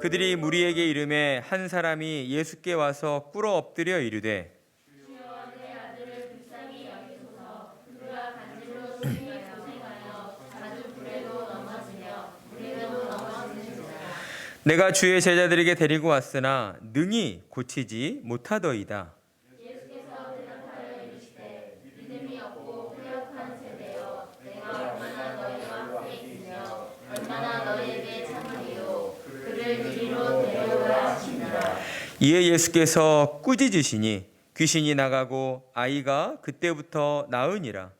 그들이 무리에게 이르매 한 사람이 예수께 와서 꿇어 엎드려 이르되 내가 주의 제자들에게 데리고 왔으나 능히 고치지 못하더이다. 이에 예수께서 꾸짖으시니 귀신이 나가고 아이가 그때부터 나으니라.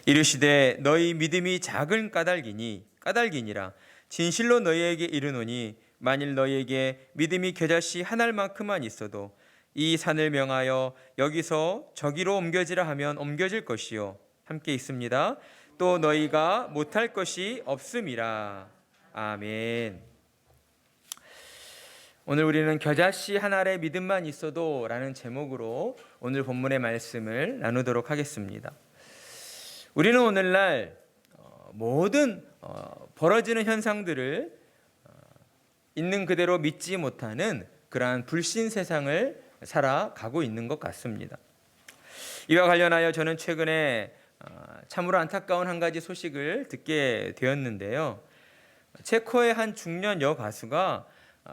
이르시되 너희 믿음이 작은 까닭이니라. 진실로 너희에게 이르노니 만일 너희에게 믿음이 겨자씨 한 알만큼만 있어도 이 산을 명하여 여기서 저기로 옮겨지라 하면 옮겨질 것이요. 함께 있습니다. 또 너희가 못할 것이 없음이라. 아멘. 오늘 우리는 겨자씨 한 알의 믿음만 있어도 라는 제목으로 오늘 본문의 말씀을 나누도록 하겠습니다. 우리는 오늘날 모든 벌어지는 현상들을 있는 그대로 믿지 못하는 그러한 불신 세상을 살아가고 있는 것 같습니다. 이와 관련하여 저는 최근에 참으로 안타까운 한 가지 소식을 듣게 되었는데요. 체코의 한 중년 여가수가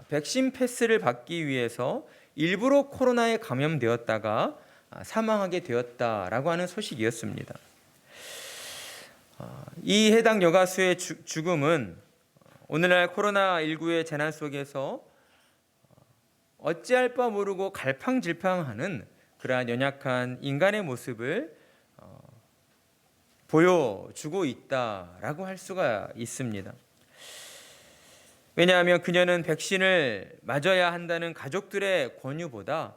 백신 패스를 받기 위해서 일부러 코로나에 감염되었다가 사망하게 되었다라고 하는 소식이었습니다. 이 해당 여가수의 죽음은 오늘날 코로나19의 재난 속에서 어찌할 바 모르고 갈팡질팡하는 그러한 연약한 인간의 모습을 보여주고 있다라고 할 수가 있습니다. 왜냐하면 그녀는 백신을 맞아야 한다는 가족들의 권유보다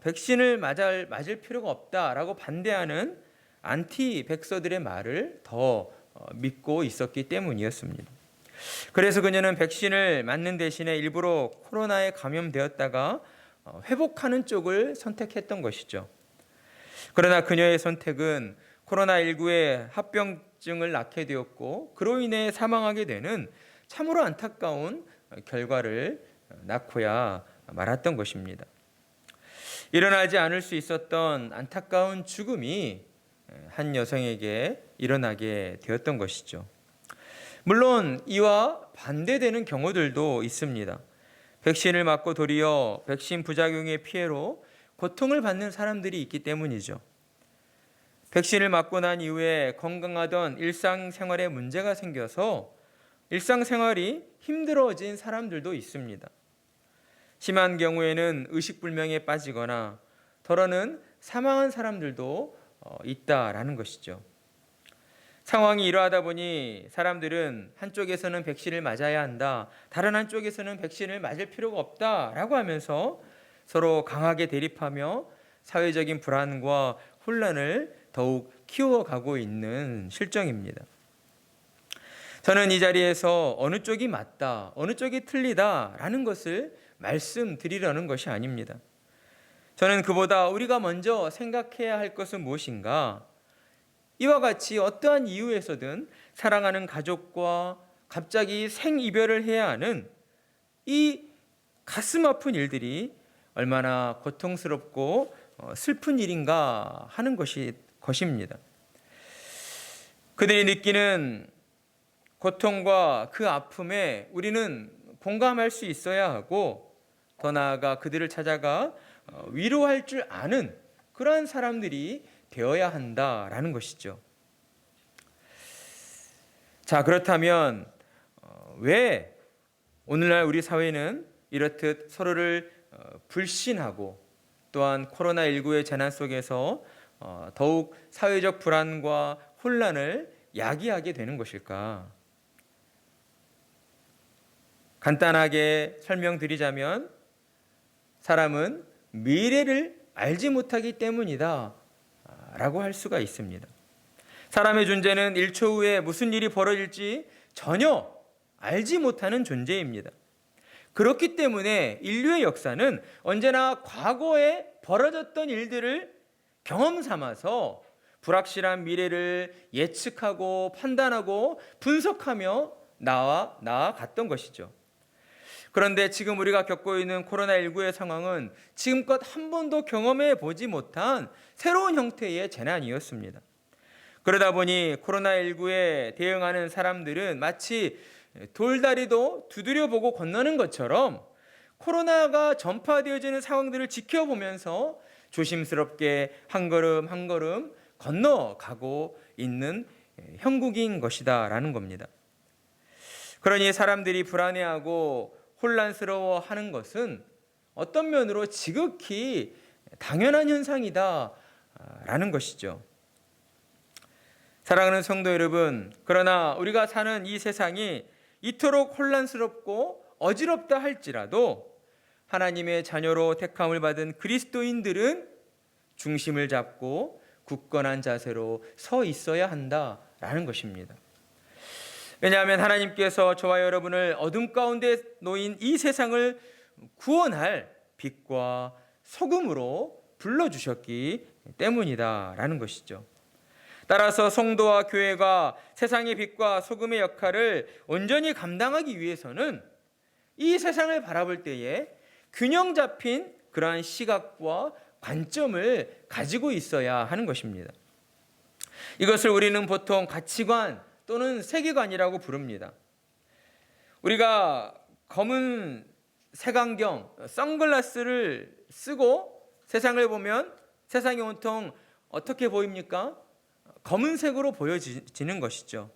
백신을 맞을 필요가 없다라고 반대하는 안티백서들의 말을 더 믿고 있었기 때문이었습니다. 그래서 그녀는 백신을 맞는 대신에 일부러 코로나에 감염되었다가 회복하는 쪽을 선택했던 것이죠. 그러나 그녀의 선택은 코로나19의 합병증을 낳게 되었고 그로 인해 사망하게 되는 참으로 안타까운 결과를 낳고야 말았던 것입니다. 일어나지 않을 수 있었던 안타까운 죽음이 한 여성에게 일어나게 되었던 것이죠. 물론 이와 반대되는 경우들도 있습니다. 백신을 맞고 도리어 백신 부작용의 피해로 고통을 받는 사람들이 있기 때문이죠. 백신을 맞고 난 이후에 건강하던 일상생활에 문제가 생겨서 일상생활이 힘들어진 사람들도 있습니다. 심한 경우에는 의식불명에 빠지거나 더러는 사망한 사람들도 있다라는 것이죠. 상황이 이러하다 보니 사람들은 한쪽에서는 백신을 맞아야 한다, 다른 한쪽에서는 백신을 맞을 필요가 없다라고 하면서 서로 강하게 대립하며 사회적인 불안과 혼란을 더욱 키워가고 있는 실정입니다. 저는 이 자리에서 어느 쪽이 맞다, 어느 쪽이 틀리다라는 것을 말씀드리려는 것이 아닙니다. 저는 그보다 우리가 먼저 생각해야 할 것은 무엇인가? 이와 같이 어떠한 이유에서든 사랑하는 가족과 갑자기 생이별을 해야 하는 이 가슴 아픈 일들이 얼마나 고통스럽고 슬픈 일인가 하는 것입니다. 그들이 느끼는 고통과 그 아픔에 우리는 공감할 수 있어야 하고 더 나아가 그들을 찾아가 위로할 줄 아는 그러한 사람들이 되어야 한다라는 것이죠. 자, 그렇다면 왜 오늘날 우리 사회는 이렇듯 서로를 불신하고 또한 코로나19의 재난 속에서 더욱 사회적 불안과 혼란을 야기하게 되는 것일까? 간단하게 설명드리자면 사람은 미래를 알지 못하기 때문이다 라고 할 수가 있습니다. 사람의 존재는 1초 후에 무슨 일이 벌어질지 전혀 알지 못하는 존재입니다. 그렇기 때문에 인류의 역사는 언제나 과거에 벌어졌던 일들을 경험 삼아서 불확실한 미래를 예측하고 판단하고 분석하며 나아갔던 것이죠. 그런데 지금 우리가 겪고 있는 코로나19의 상황은 지금껏 한 번도 경험해 보지 못한 새로운 형태의 재난이었습니다. 그러다 보니 코로나19에 대응하는 사람들은 마치 돌다리도 두드려 보고 건너는 것처럼 코로나가 전파되어지는 상황들을 지켜보면서 조심스럽게 한 걸음 한 걸음 건너가고 있는 형국인 것이다라는 겁니다. 그러니 사람들이 불안해하고 혼란스러워하는 것은 어떤 면으로 지극히 당연한 현상이다라는 것이죠. 사랑하는 성도 여러분, 그러나 우리가 사는 이 세상이 이토록 혼란스럽고 어지럽다 할지라도 하나님의 자녀로 택함을 받은 그리스도인들은 중심을 잡고 굳건한 자세로 서 있어야 한다라는 것입니다. 왜냐하면 하나님께서 저와 여러분을 어둠 가운데 놓인 이 세상을 구원할 빛과 소금으로 불러주셨기 때문이다라는 것이죠. 따라서 성도와 교회가 세상의 빛과 소금의 역할을 온전히 감당하기 위해서는 이 세상을 바라볼 때에 균형 잡힌 그러한 시각과 관점을 가지고 있어야 하는 것입니다. 이것을 우리는 보통 가치관 또는 세계관이라고 부릅니다. 우리가 검은 색안경, 선글라스를 쓰고 세상을 보면 세상이 온통 어떻게 보입니까? 검은색으로 보여지는 것이죠.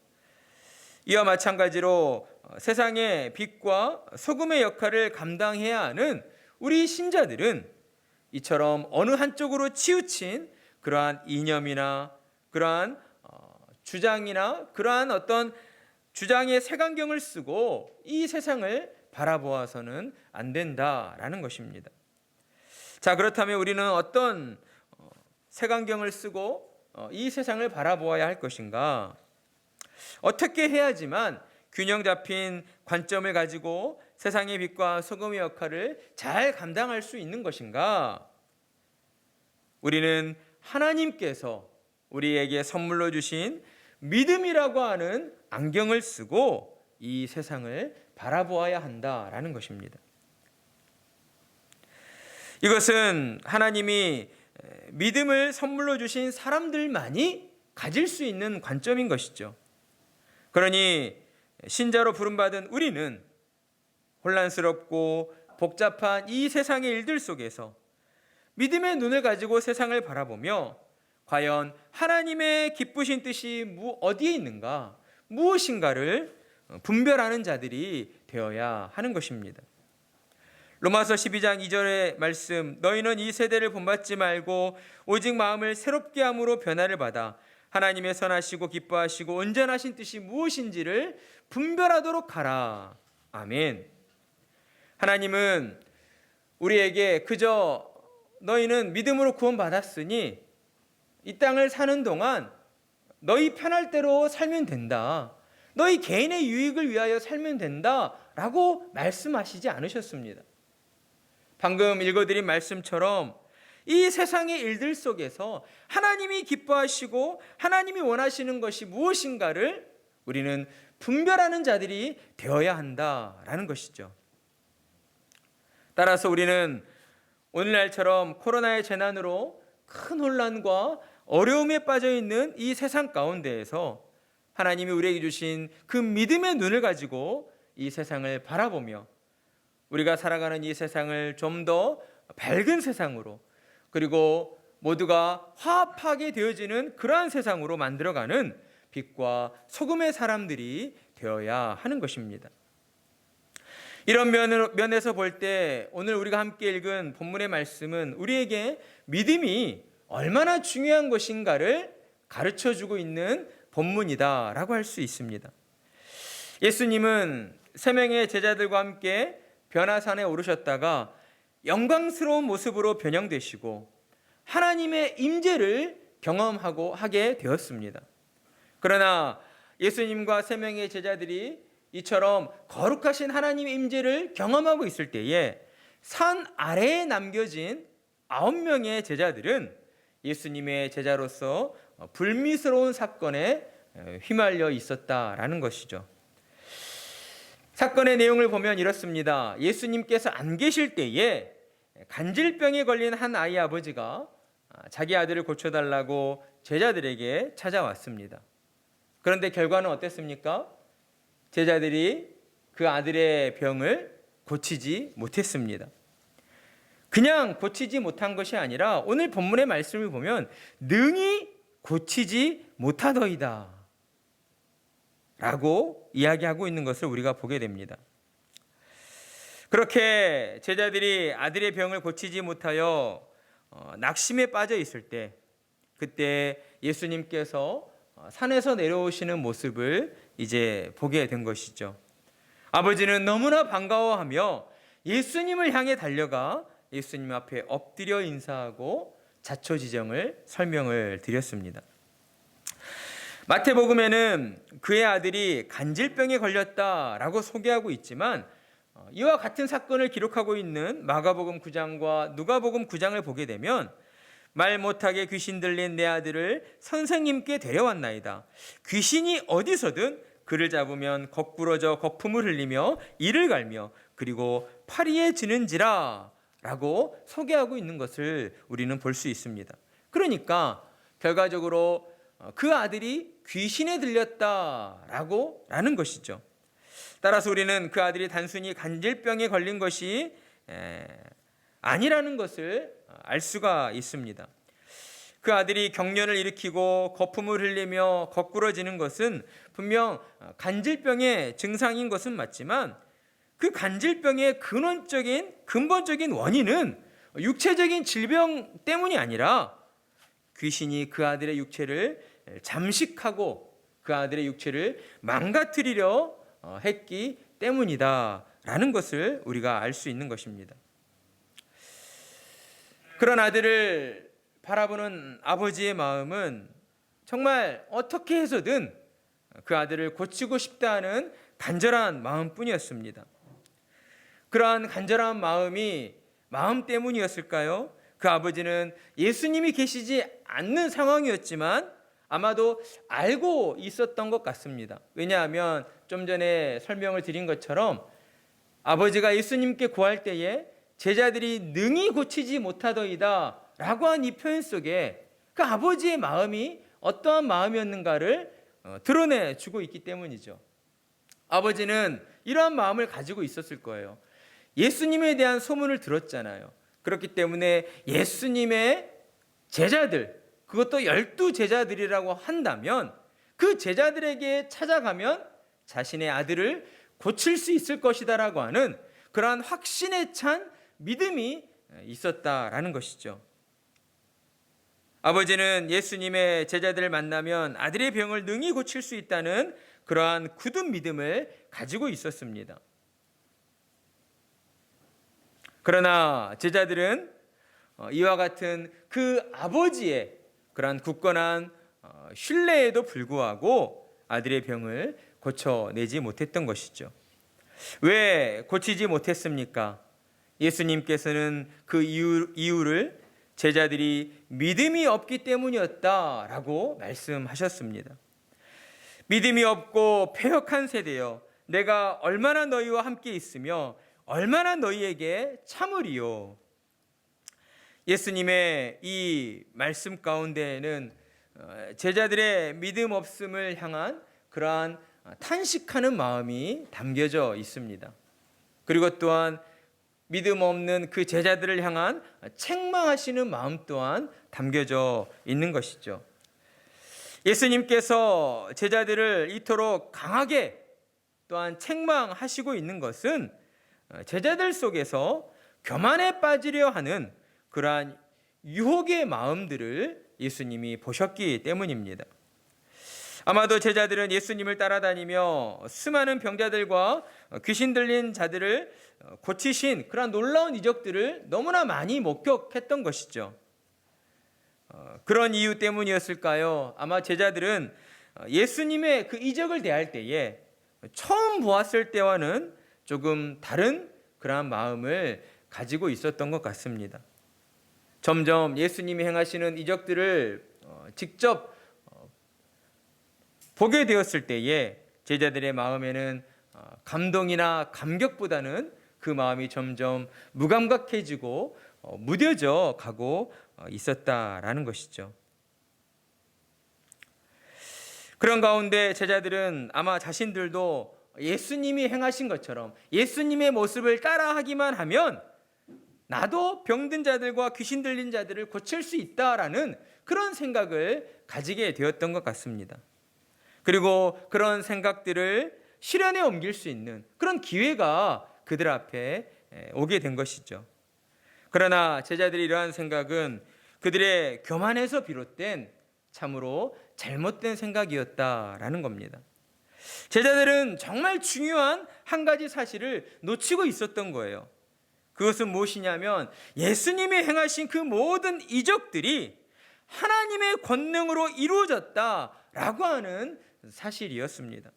이와 마찬가지로 세상의 빛과 소금의 역할을 감당해야 하는 우리 신자들은 이처럼 어느 한쪽으로 치우친 그러한 이념이나 그러한 주장이나 그러한 어떤 주장의 색안경을 쓰고 이 세상을 바라보아서는 안 된다라는 것입니다. 자, 그렇다면 우리는 어떤 색안경을 쓰고 이 세상을 바라보아야 할 것인가? 어떻게 해야지만 균형 잡힌 관점을 가지고 세상의 빛과 소금의 역할을 잘 감당할 수 있는 것인가? 우리는 하나님께서 우리에게 선물로 주신 믿음이라고 하는 안경을 쓰고 이 세상을 바라보아야 한다라는 것입니다. 이것은 하나님이 믿음을 선물로 주신 사람들만이 가질 수 있는 관점인 것이죠. 그러니 신자로 부름받은 우리는 혼란스럽고 복잡한 이 세상의 일들 속에서 믿음의 눈을 가지고 세상을 바라보며 과연 하나님의 기쁘신 뜻이 어디에 있는가, 무엇인가를 분별하는 자들이 되어야 하는 것입니다. 로마서 12장 2절의 말씀, 너희는 이 세대를 본받지 말고 오직 마음을 새롭게 함으로 변화를 받아 하나님의 선하시고 기뻐하시고 온전하신 뜻이 무엇인지를 분별하도록 하라. 아멘. 하나님은 우리에게 그저 너희는 믿음으로 구원받았으니 이 땅을 사는 동안 너희 편할 대로 살면 된다. 너희 개인의 유익을 위하여 살면 된다. 라고 말씀하시지 않으셨습니다. 방금 읽어드린 말씀처럼 이 세상의 일들 속에서 하나님이 기뻐하시고 하나님이 원하시는 것이 무엇인가를 우리는 분별하는 자들이 되어야 한다라는 것이죠. 따라서 우리는 오늘날처럼 코로나의 재난으로 큰 혼란과 어려움에 빠져 있는 이 세상 가운데에서 하나님이 우리에게 주신 그 믿음의 눈을 가지고 이 세상을 바라보며 우리가 살아가는 이 세상을 좀 더 밝은 세상으로, 그리고 모두가 화합하게 되어지는 그러한 세상으로 만들어가는 빛과 소금의 사람들이 되어야 하는 것입니다. 이런 면에서 볼 때 오늘 우리가 함께 읽은 본문의 말씀은 우리에게 믿음이 얼마나 중요한 것인가를 가르쳐주고 있는 본문이다라고 할 수 있습니다. 예수님은 세 명의 제자들과 함께 변화산에 오르셨다가 영광스러운 모습으로 변형되시고 하나님의 임재를 경험하고 하게 되었습니다. 그러나 예수님과 세 명의 제자들이 이처럼 거룩하신 하나님의 임재를 경험하고 있을 때에 산 아래에 남겨진 9명의 제자들은 예수님의 제자로서 불미스러운 사건에 휘말려 있었다라는 것이죠. 사건의 내용을 보면 이렇습니다. 예수님께서 안 계실 때에 간질병에 걸린 한 아이 아버지가 자기 아들을 고쳐달라고 제자들에게 찾아왔습니다. 그런데 결과는 어땠습니까? 제자들이 그 아들의 병을 고치지 못했습니다. 그냥 고치지 못한 것이 아니라 오늘 본문의 말씀을 보면 능히 고치지 못하더이다 라고 이야기하고 있는 것을 우리가 보게 됩니다. 그렇게 제자들이 아들의 병을 고치지 못하여 낙심에 빠져 있을 때, 그때 예수님께서 산에서 내려오시는 모습을 이제 보게 된 것이죠. 아버지는 너무나 반가워하며 예수님을 향해 달려가 예수님 앞에 엎드려 인사하고 자초지정을 설명을 드렸습니다. 마태복음에는 그의 아들이 간질병에 걸렸다라고 소개하고 있지만 이와 같은 사건을 기록하고 있는 마가복음 9장과 누가복음 9장을 보게 되면 말 못하게 귀신 들린 내 아들을 선생님께 데려왔나이다. 귀신이 어디서든 그를 잡으면 거꾸러져 거품을 흘리며 이를 갈며 그리고 파리에 지는지라 라고 소개하고 있는 것을 우리는 볼 수 있습니다. 그러니까 결과적으로 그 아들이 귀신에 들렸다라는 것이죠. 따라서 우리는 그 아들이 단순히 간질병에 걸린 것이 아니라는 것을 알 수가 있습니다. 그 아들이 경련을 일으키고 거품을 흘리며 거꾸러지는 것은 분명 간질병의 증상인 것은 맞지만 그 간질병의 근본적인 원인은 육체적인 질병 때문이 아니라 귀신이 그 아들의 육체를 잠식하고 그 아들의 육체를 망가뜨리려 했기 때문이다라는 것을 우리가 알 수 있는 것입니다. 그런 아들을 바라보는 아버지의 마음은 정말 어떻게 해서든 그 아들을 고치고 싶다는 간절한 마음뿐이었습니다. 그러한 간절한 마음 때문이었을까요? 그 아버지는 예수님이 계시지 않는 상황이었지만 아마도 알고 있었던 것 같습니다. 왜냐하면 좀 전에 설명을 드린 것처럼 아버지가 예수님께 구할 때에 제자들이 능히 고치지 못하더이다 라고 한 이 표현 속에 그 아버지의 마음이 어떠한 마음이었는가를 드러내주고 있기 때문이죠. 아버지는 이러한 마음을 가지고 있었을 거예요. 예수님에 대한 소문을 들었잖아요. 그렇기 때문에 예수님의 제자들, 그것도 12제자들이라고 한다면 그 제자들에게 찾아가면 자신의 아들을 고칠 수 있을 것이다라고 하는 그러한 확신에 찬 믿음이 있었다라는 것이죠. 아버지는 예수님의 제자들을 만나면 아들의 병을 능히 고칠 수 있다는 그러한 굳은 믿음을 가지고 있었습니다. 그러나 제자들은 이와 같은 그 아버지의 그러한 굳건한 신뢰에도 불구하고 아들의 병을 고쳐내지 못했던 것이죠. 왜 고치지 못했습니까? 예수님께서는 그 이유를 제자들이 믿음이 없기 때문이었다라고 말씀하셨습니다. 믿음이 없고 패역한 세대여, 내가 얼마나 너희와 함께 있으며 얼마나 너희에게 참으리요. 예수님의 이 말씀 가운데에는 제자들의 믿음 없음을 향한 그러한 탄식하는 마음이 담겨져 있습니다. 그리고 또한 믿음 없는 그 제자들을 향한 책망하시는 마음 또한 담겨져 있는 것이죠. 예수님께서 제자들을 이토록 강하게 또한 책망하시고 있는 것은 제자들 속에서 교만에 빠지려 하는 그러한 유혹의 마음들을 예수님이 보셨기 때문입니다. 아마도 제자들은 예수님을 따라다니며 수많은 병자들과 귀신 들린 자들을 고치신 그러한 놀라운 이적들을 너무나 많이 목격했던 것이죠. 그런 이유 때문이었을까요? 아마 제자들은 예수님의 그 이적을 대할 때에 처음 보았을 때와는 조금 다른 그러한 마음을 가지고 있었던 것 같습니다. 점점 예수님이 행하시는 이적들을 직접 보게 되었을 때에 제자들의 마음에는 감동이나 감격보다는 그 마음이 점점 무감각해지고 무뎌져 가고 있었다라는 것이죠. 그런 가운데 제자들은 아마 자신들도 예수님이 행하신 것처럼 예수님의 모습을 따라하기만 하면 나도 병든 자들과 귀신 들린 자들을 고칠 수 있다라는 그런 생각을 가지게 되었던 것 같습니다. 그리고 그런 생각들을 실현에 옮길 수 있는 그런 기회가 그들 앞에 오게 된 것이죠. 그러나 제자들이 이러한 생각은 그들의 교만에서 비롯된 참으로 잘못된 생각이었다라는 겁니다. 제자들은 정말 중요한 한 가지 사실을 놓치고 있었던 거예요. 그것은 무엇이냐면 예수님이 행하신 그 모든 이적들이 하나님의 권능으로 이루어졌다라고 하는 사실이었습니다.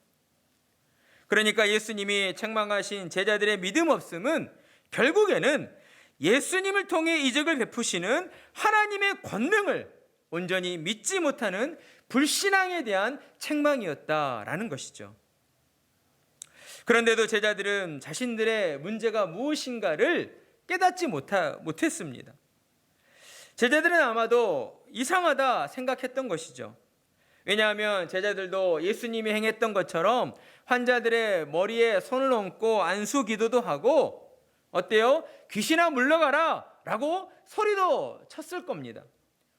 그러니까 예수님이 책망하신 제자들의 믿음 없음은 결국에는 예수님을 통해 이적을 베푸시는 하나님의 권능을 온전히 믿지 못하는 불신앙에 대한 책망이었다라는 것이죠. 그런데도 제자들은 자신들의 문제가 무엇인가를 깨닫지 못했습니다. 제자들은 아마도 이상하다 생각했던 것이죠. 왜냐하면 제자들도 예수님이 행했던 것처럼 환자들의 머리에 손을 얹고 안수 기도도 하고 어때요? 귀신아 물러가라 라고 소리도 쳤을 겁니다.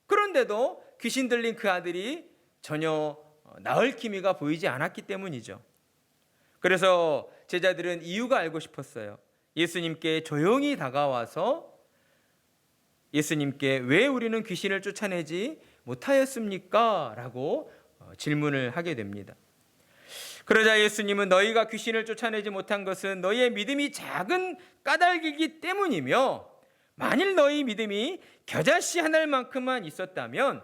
그런데도 귀신 들린 그 아들이 전혀 나을 기미가 보이지 않았기 때문이죠. 그래서 제자들은 이유가 알고 싶었어요. 예수님께 조용히 다가와서 예수님께 왜 우리는 귀신을 쫓아내지 못하였습니까? 라고 질문을 하게 됩니다. 그러자 예수님은 너희가 귀신을 쫓아내지 못한 것은 너희의 믿음이 작은 까닭이기 때문이며 만일 너희 믿음이 겨자씨 한 알만큼만 있었다면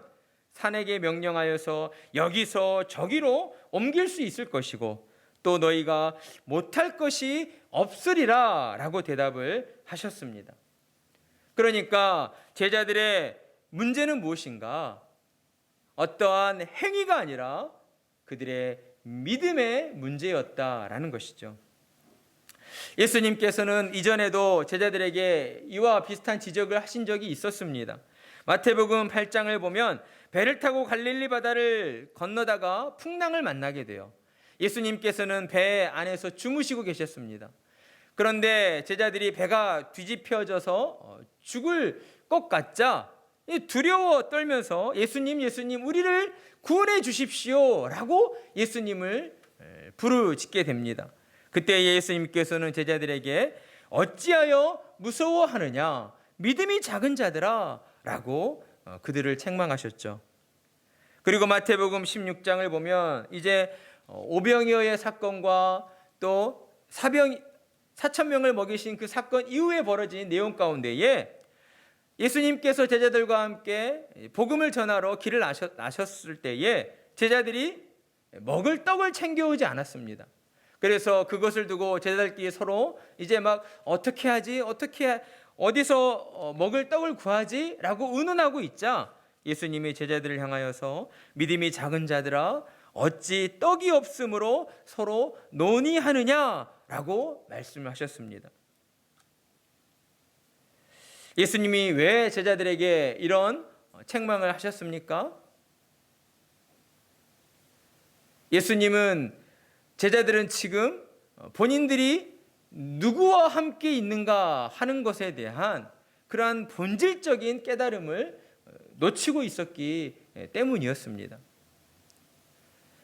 산에게 명령하여서 여기서 저기로 옮길 수 있을 것이고 또 너희가 못할 것이 없으리라 라고 대답을 하셨습니다. 그러니까 제자들의 문제는 무엇인가? 어떠한 행위가 아니라 그들의 믿음의 문제였다라는 것이죠. 예수님께서는 이전에도 제자들에게 이와 비슷한 지적을 하신 적이 있었습니다. 마태복음 8장을 보면 배를 타고 갈릴리 바다를 건너다가 풍랑을 만나게 돼요. 예수님께서는 배 안에서 주무시고 계셨습니다. 그런데 제자들이 배가 뒤집혀져서 죽을 것 같자 두려워 떨면서 예수님 우리를 구원해 주십시오 라고 예수님을 부르짖게 됩니다. 그때 예수님께서는 제자들에게 어찌하여 무서워하느냐 믿음이 작은 자들아 라고 그들을 책망하셨죠. 그리고 마태복음 16장을 보면 이제 오병이어의 사건과 또 4,000명을 먹이신 그 사건 이후에 벌어진 내용 가운데에 예수님께서 제자들과 함께 복음을 전하러 길을 나셨을 때에 제자들이 먹을 떡을 챙겨오지 않았습니다. 그래서 그것을 두고 제자들끼리 서로 이제 막 어떻게 하지? 어디서 먹을 떡을 구하지? 라고 의논하고 있자 예수님이 제자들을 향하여서 믿음이 작은 자들아 어찌 떡이 없으므로 서로 논의하느냐라고 말씀하셨습니다. 예수님이 왜 제자들에게 이런 책망을 하셨습니까? 예수님은 제자들은 지금 본인들이 누구와 함께 있는가 하는 것에 대한 그러한 본질적인 깨달음을 놓치고 있었기 때문이었습니다.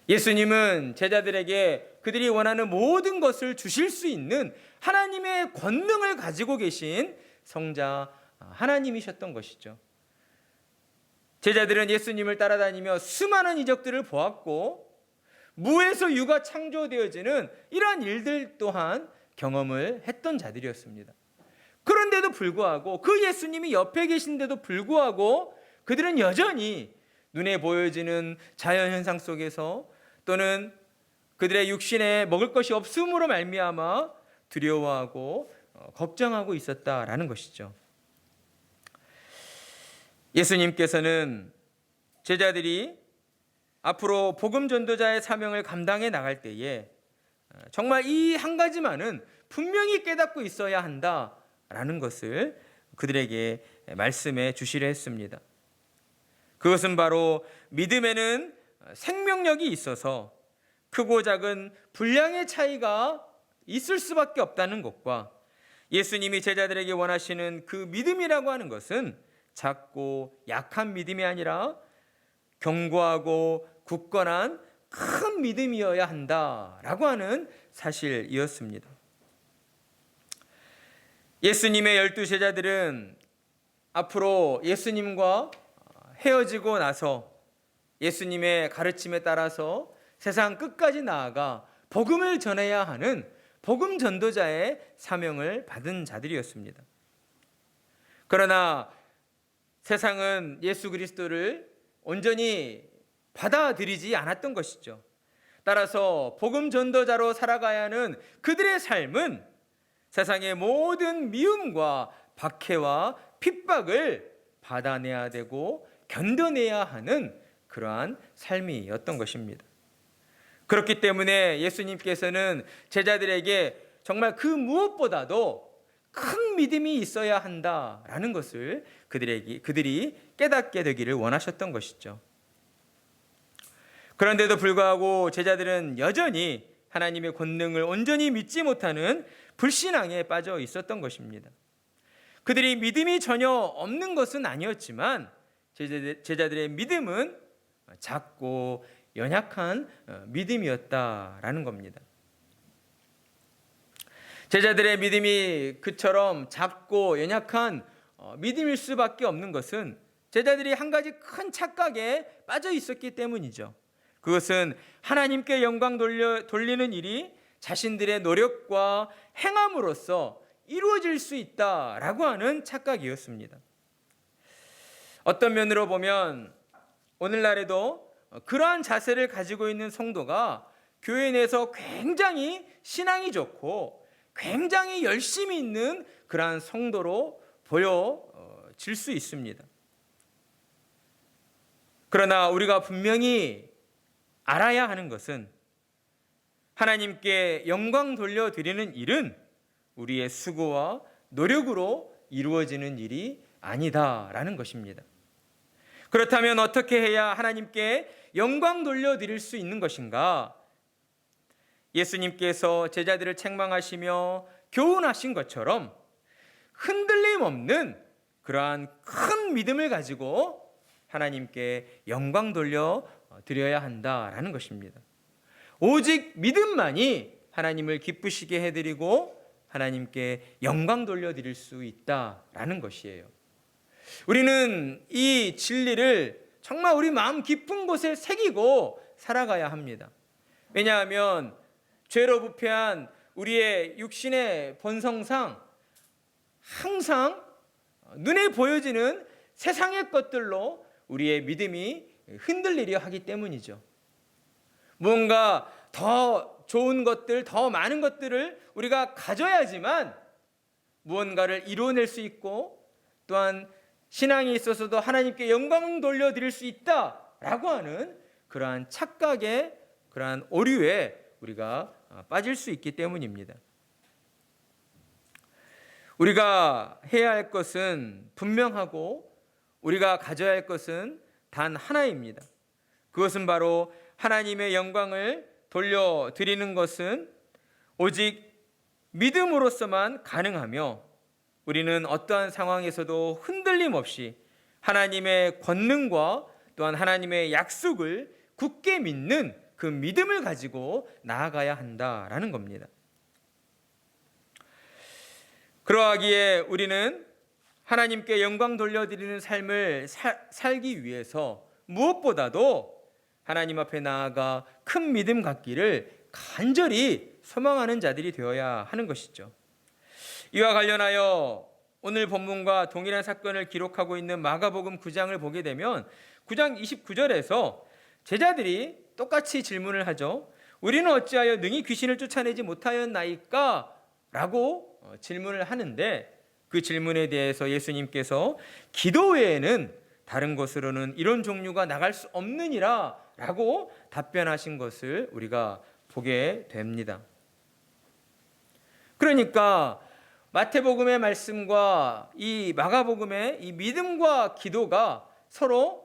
예수님은 제자들에게 그들이 원하는 모든 것을 주실 수 있는 하나님의 권능을 가지고 계신 성자 하나님이셨던 것이죠. 제자들은 예수님을 따라다니며 수많은 이적들을 보았고 무에서 유가 창조되어지는 이러한 일들 또한 경험을 했던 자들이었습니다. 그런데도 불구하고 그 예수님이 옆에 계신데도 불구하고 그들은 여전히 눈에 보여지는 자연현상 속에서 또는 그들의 육신에 먹을 것이 없음으로 말미암아 두려워하고 걱정하고 있었다라는 것이죠. 예수님께서는 제자들이 앞으로 복음 전도자의 사명을 감당해 나갈 때에 정말 이 한 가지만은 분명히 깨닫고 있어야 한다라는 것을 그들에게 말씀해 주시려 했습니다. 그것은 바로 믿음에는 생명력이 있어서 크고 작은 분량의 차이가 있을 수밖에 없다는 것과 예수님이 제자들에게 원하시는 그 믿음이라고 하는 것은 작고 약한 믿음이 아니라 견고하고 굳건한 큰 믿음이어야 한다라고 하는 사실이었습니다. 예수님의 12제자들은 앞으로 예수님과 헤어지고 나서 예수님의 가르침에 따라서 세상 끝까지 나아가 복음을 전해야 하는 복음 전도자의 사명을 받은 자들이었습니다. 그러나 세상은 예수 그리스도를 온전히 받아들이지 않았던 것이죠. 따라서 복음 전도자로 살아가야 하는 그들의 삶은 세상의 모든 미움과 박해와 핍박을 받아내야 되고 견뎌내야 하는 그러한 삶이었던 것입니다. 그렇기 때문에 예수님께서는 제자들에게 정말 그 무엇보다도 큰 믿음이 있어야 한다라는 것을 그들이 깨닫게 되기를 원하셨던 것이죠. 그런데도 불구하고 제자들은 여전히 하나님의 권능을 온전히 믿지 못하는 불신앙에 빠져 있었던 것입니다. 그들이 믿음이 전혀 없는 것은 아니었지만 제자들의 믿음은 작고 연약한 믿음이었다라는 겁니다. 제자들의 믿음이 그처럼 작고 연약한 믿음일 수밖에 없는 것은 제자들이 한 가지 큰 착각에 빠져 있었기 때문이죠. 그것은 하나님께 영광 돌리는 일이 자신들의 노력과 행함으로써 이루어질 수 있다라고 하는 착각이었습니다. 어떤 면으로 보면 오늘날에도 그러한 자세를 가지고 있는 성도가 교회 내에서 굉장히 신앙이 좋고 굉장히 열심히 있는 그러한 성도로 보여질 수 있습니다. 그러나 우리가 분명히 알아야 하는 것은 하나님께 영광 돌려드리는 일은 우리의 수고와 노력으로 이루어지는 일이 아니다라는 것입니다. 그렇다면 어떻게 해야 하나님께 영광 돌려드릴 수 있는 것인가? 예수님께서 제자들을 책망하시며 교훈하신 것처럼 흔들림 없는 그러한 큰 믿음을 가지고 하나님께 영광 돌려드려야 한다라는 것입니다. 오직 믿음만이 하나님을 기쁘시게 해드리고 하나님께 영광 돌려드릴 수 있다라는 것이에요. 우리는 이 진리를 정말 우리 마음 깊은 곳에 새기고 살아가야 합니다. 왜냐하면 죄로 부패한 우리의 육신의 본성상 항상 눈에 보여지는 세상의 것들로 우리의 믿음이 흔들리려 하기 때문이죠. 무언가 더 좋은 것들, 더 많은 것들을 우리가 가져야지만 무언가를 이루어낼 수 있고 또한 신앙에 있어서도 하나님께 영광 돌려드릴 수 있다라고 하는 그러한 착각에, 그러한 오류에 우리가 빠질 수 있기 때문입니다. 우리가 해야 할 것은 분명하고 우리가 가져야 할 것은 단 하나입니다. 그것은 바로 하나님의 영광을 돌려드리는 것은 오직 믿음으로서만 가능하며 우리는 어떠한 상황에서도 흔들림 없이 하나님의 권능과 또한 하나님의 약속을 굳게 믿는 그 믿음을 가지고 나아가야 한다라는 겁니다. 그러하기에 우리는 하나님께 영광 돌려드리는 삶을 살기 위해서 무엇보다도 하나님 앞에 나아가 큰 믿음 갖기를 간절히 소망하는 자들이 되어야 하는 것이죠. 이와 관련하여 오늘 본문과 동일한 사건을 기록하고 있는 마가복음 9장을 보게 되면 9장 29절에서 제자들이 똑같이 질문을 하죠. 우리는 어찌하여 능히 귀신을 쫓아내지 못하였나이까? 라고 질문을 하는데 그 질문에 대해서 예수님께서 기도 외에는 다른 것으로는 이런 종류가 나갈 수 없느니라 라고 답변하신 것을 우리가 보게 됩니다. 그러니까 마태복음의 말씀과 이 마가복음의 이 믿음과 기도가 서로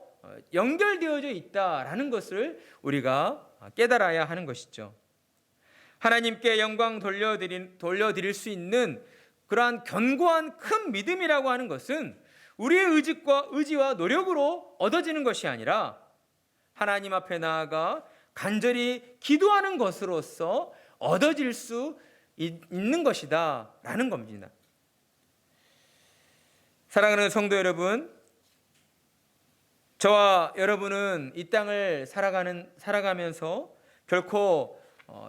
연결되어져 있다라는 것을 우리가 깨달아야 하는 것이죠. 하나님께 영광 돌려드릴 수 있는 그러한 견고한 큰 믿음이라고 하는 것은 우리의 의지와 노력으로 얻어지는 것이 아니라 하나님 앞에 나아가 간절히 기도하는 것으로서 얻어질 수 있는 것이다 라는 겁니다. 사랑하는 성도 여러분, 저와 여러분은 이 땅을 살아가면서 결코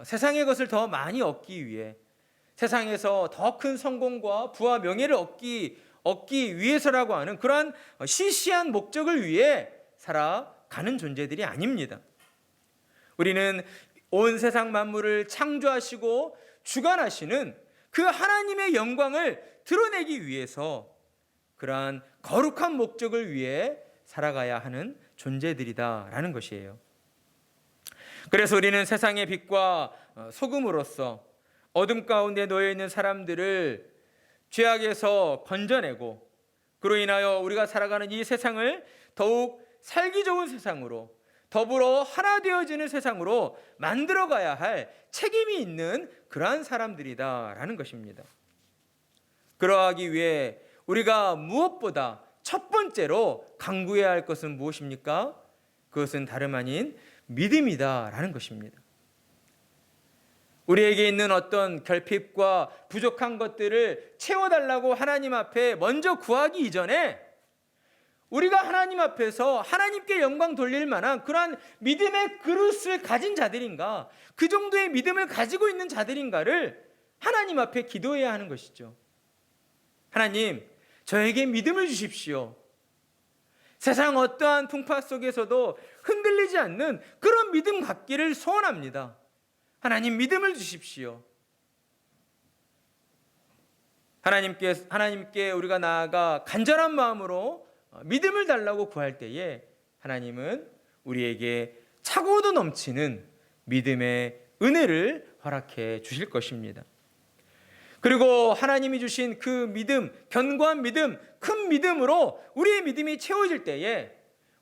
세상의 것을 더 많이 얻기 위해, 세상에서 더 큰 성공과 부와 명예를 얻기 위해서라고 하는 그러한 시시한 목적을 위해 살아가는 존재들이 아닙니다. 우리는 온 세상 만물을 창조하시고 주관하시는 그 하나님의 영광을 드러내기 위해서 그러한 거룩한 목적을 위해 살아가야 하는 존재들이다라는 것이에요. 그래서 우리는 세상의 빛과 소금으로서 어둠 가운데 놓여 있는 사람들을 죄악에서 건져내고, 그로 인하여 우리가 살아가는 이 세상을 더욱 살기 좋은 세상으로, 더불어 하나 되어지는 세상으로 만들어가야 할 책임이 있는 그러한 사람들이다라는 것입니다. 그러하기 위해 우리가 무엇보다 첫 번째로 강구해야 할 것은 무엇입니까? 그것은 다름 아닌 믿음이다라는 것입니다. 우리에게 있는 어떤 결핍과 부족한 것들을 채워달라고 하나님 앞에 먼저 구하기 이전에 우리가 하나님 앞에서 하나님께 영광 돌릴 만한 그러한 믿음의 그릇을 가진 자들인가, 그 정도의 믿음을 가지고 있는 자들인가를 하나님 앞에 기도해야 하는 것이죠. 하나님, 저에게 믿음을 주십시오. 세상 어떠한 풍파 속에서도 흔들리지 않는 그런 믿음 갖기를 소원합니다. 하나님, 믿음을 주십시오. 하나님께 우리가 나아가 간절한 마음으로 믿음을 달라고 구할 때에 하나님은 우리에게 차고도 넘치는 믿음의 은혜를 허락해 주실 것입니다. 그리고 하나님이 주신 그 믿음, 견고한 믿음, 큰 믿음으로 우리의 믿음이 채워질 때에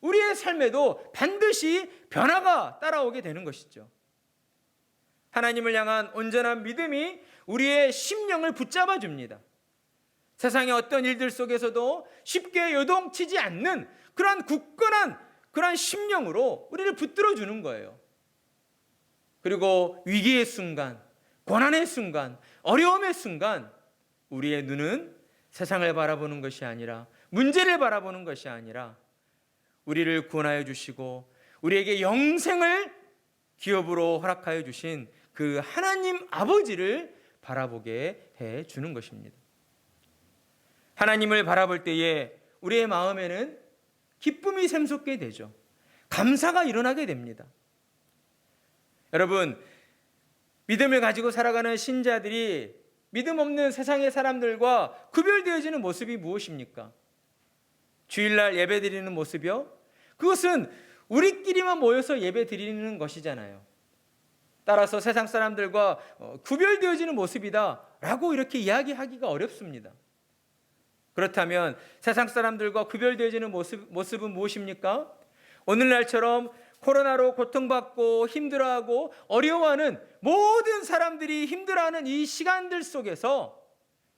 우리의 삶에도 반드시 변화가 따라오게 되는 것이죠. 하나님을 향한 온전한 믿음이 우리의 심령을 붙잡아 줍니다. 세상의 어떤 일들 속에서도 쉽게 요동치지 않는 그러한 굳건한 그러한 심령으로 우리를 붙들어 주는 거예요. 그리고 위기의 순간, 고난의 순간, 어려움의 순간 우리의 눈은 세상을 바라보는 것이 아니라, 문제를 바라보는 것이 아니라 우리를 구원하여 주시고 우리에게 영생을 기업으로 허락하여 주신 그 하나님 아버지를 바라보게 해 주는 것입니다. 하나님을 바라볼 때에 우리의 마음에는 기쁨이 샘솟게 되죠. 감사가 일어나게 됩니다. 여러분, 믿음을 가지고 살아가는 신자들이 믿음 없는 세상의 사람들과 구별되어지는 모습이 무엇입니까? 주일날 예배 드리는 모습이요? 그것은 우리끼리만 모여서 예배 드리는 것이잖아요. 따라서 세상 사람들과 구별되어지는 모습이다 라고 이렇게 이야기하기가 어렵습니다. 그렇다면 세상 사람들과 구별되어지는 모습은 무엇입니까? 오늘날처럼 코로나로 고통받고 힘들어하고 어려워하는 모든 사람들이 힘들어하는 이 시간들 속에서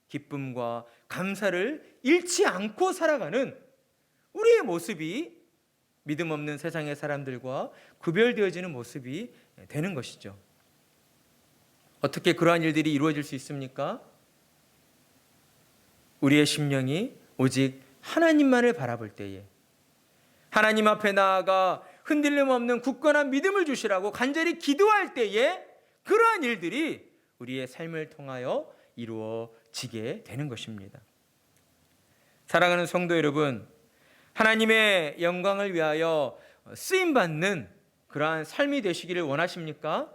기쁨과 감사를 잃지 않고 살아가는 우리의 모습이 믿음 없는 세상의 사람들과 구별되어지는 모습이 되는 것이죠. 어떻게 그러한 일들이 이루어질 수 있습니까? 우리의 심령이 오직 하나님만을 바라볼 때에, 하나님 앞에 나아가 흔들림 없는 굳건한 믿음을 주시라고 간절히 기도할 때에 그러한 일들이 우리의 삶을 통하여 이루어지게 되는 것입니다. 사랑하는 성도 여러분, 하나님의 영광을 위하여 쓰임받는 그러한 삶이 되시기를 원하십니까?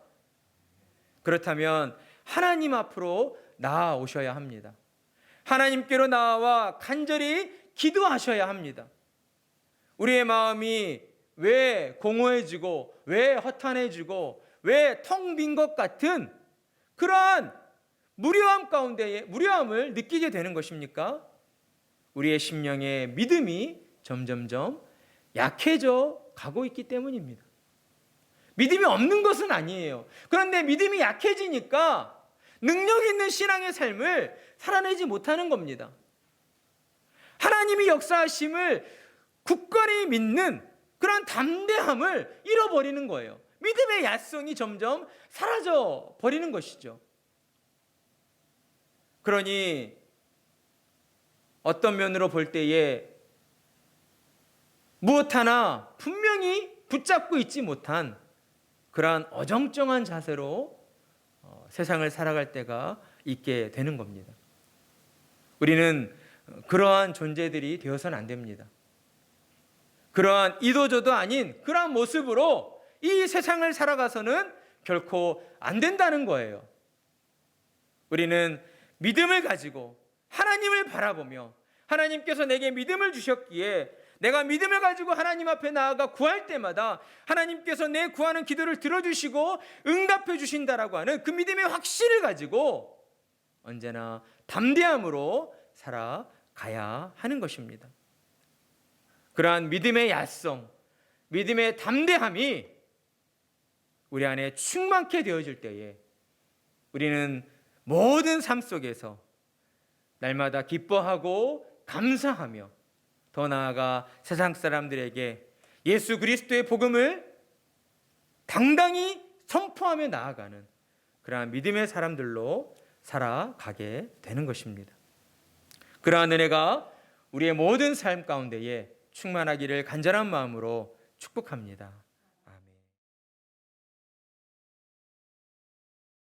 그렇다면 하나님 앞으로 나아오셔야 합니다. 하나님께로 나아와 간절히 기도하셔야 합니다. 우리의 마음이 왜 공허해지고 왜 허탄해지고 왜 텅 빈 것 같은 그러한 무료함 가운데에 무료함을 느끼게 되는 것입니까? 우리의 심령의 믿음이 점점점 약해져 가고 있기 때문입니다. 믿음이 없는 것은 아니에요. 그런데 믿음이 약해지니까 능력 있는 신앙의 삶을 살아내지 못하는 겁니다. 하나님이 역사하심을 굳건히 믿는 그런 담대함을 잃어버리는 거예요. 믿음의 야성이 점점 사라져 버리는 것이죠. 그러니 어떤 면으로 볼 때에 무엇 하나 분명히 붙잡고 있지 못한 그러한 어정쩡한 자세로 세상을 살아갈 때가 있게 되는 겁니다. 우리는 그러한 존재들이 되어서는 안 됩니다. 그러한 이도저도 아닌 그러한 모습으로 이 세상을 살아가서는 결코 안 된다는 거예요. 우리는 믿음을 가지고 하나님을 바라보며 하나님께서 내게 믿음을 주셨기에 내가 믿음을 가지고 하나님 앞에 나아가 구할 때마다 하나님께서 내 구하는 기도를 들어주시고 응답해 주신다라고 하는 그 믿음의 확신을 가지고 언제나 담대함으로 살아가야 하는 것입니다. 그러한 믿음의 야성, 믿음의 담대함이 우리 안에 충만케 되어질 때에 우리는 모든 삶 속에서 날마다 기뻐하고 감사하며 더 나아가 세상 사람들에게 예수 그리스도의 복음을 당당히 선포하며 나아가는 그러한 믿음의 사람들로 살아가게 되는 것입니다. 그러한 은혜가 우리의 모든 삶 가운데에 충만하기를 간절한 마음으로 축복합니다.